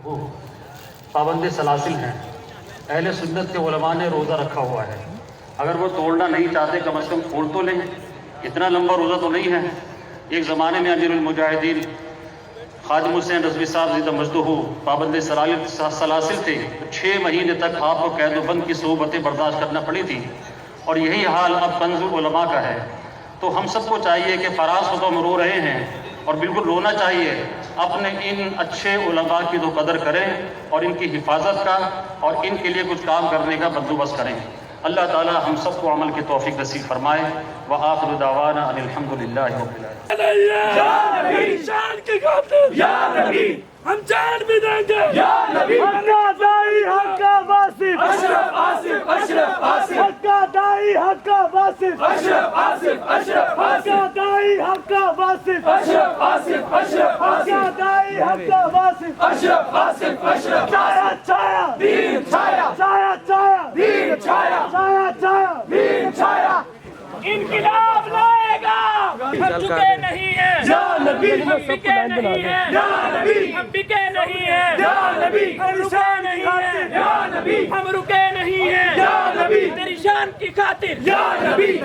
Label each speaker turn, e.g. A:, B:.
A: وہ پابند سلاسل ہیں، اہل سنت کے علماء نے روزہ رکھا ہوا ہے، اگر وہ توڑنا نہیں چاہتے کم از کم کھول تو لیں، اتنا لمبا روزہ تو نہیں ہے۔ ایک زمانے میں امیر المجاہدین خادم حسین رضوی صاحب زندہ مجدہ پابند سلاسل تھے، 6 مہینے تک آپ کو قید و بند کی صعوبتیں برداشت کرنا پڑی تھی، اور یہی حال اب کنز العلماء کا ہے۔ تو ہم سب کو چاہیے کہ فراز کو تو ہم رو رہے ہیں اور بالکل رونا چاہیے، اپنے ان اچھے علماء کی تو قدر کریں اور ان کی حفاظت کا اور ان کے لیے کچھ کام کرنے کا بندوبست کریں۔ اللہ تعالی ہم سب کو عمل کی توفیق نصیب فرمائے۔ وآخر دعوانا ان الحمدللہ رب العالمین۔
B: یا نبی شان کی خاطر، یا نبی ہم جان بھی دیں گے، یا نبی حق کا دائی حق کا واصف اشرف آصف، اشرف آصف حق کا دائی حق کا واصف اشرف آصف، اشرف حق کا دائی حق کا واصف اشرف آصف، اشرف حق کا دائی حق کا واصف اشرف آصف، اشرف چھایا چھایا دین چھایا، چھایا چھایا دین چھایا، چھایا چھایا دین چھایا، انقلاب لائے گا، ہم جھکے نہیں ہیں یا نبی، ہم بکے نہیں ہیں یا نبی، ہم بکے نہیں ہیں یا نبی، ہم رکے نہیں ہیں یا نبی، ہم رکے نہیں ہیں یا نبی، تیری شان کی خاطر یا نبی۔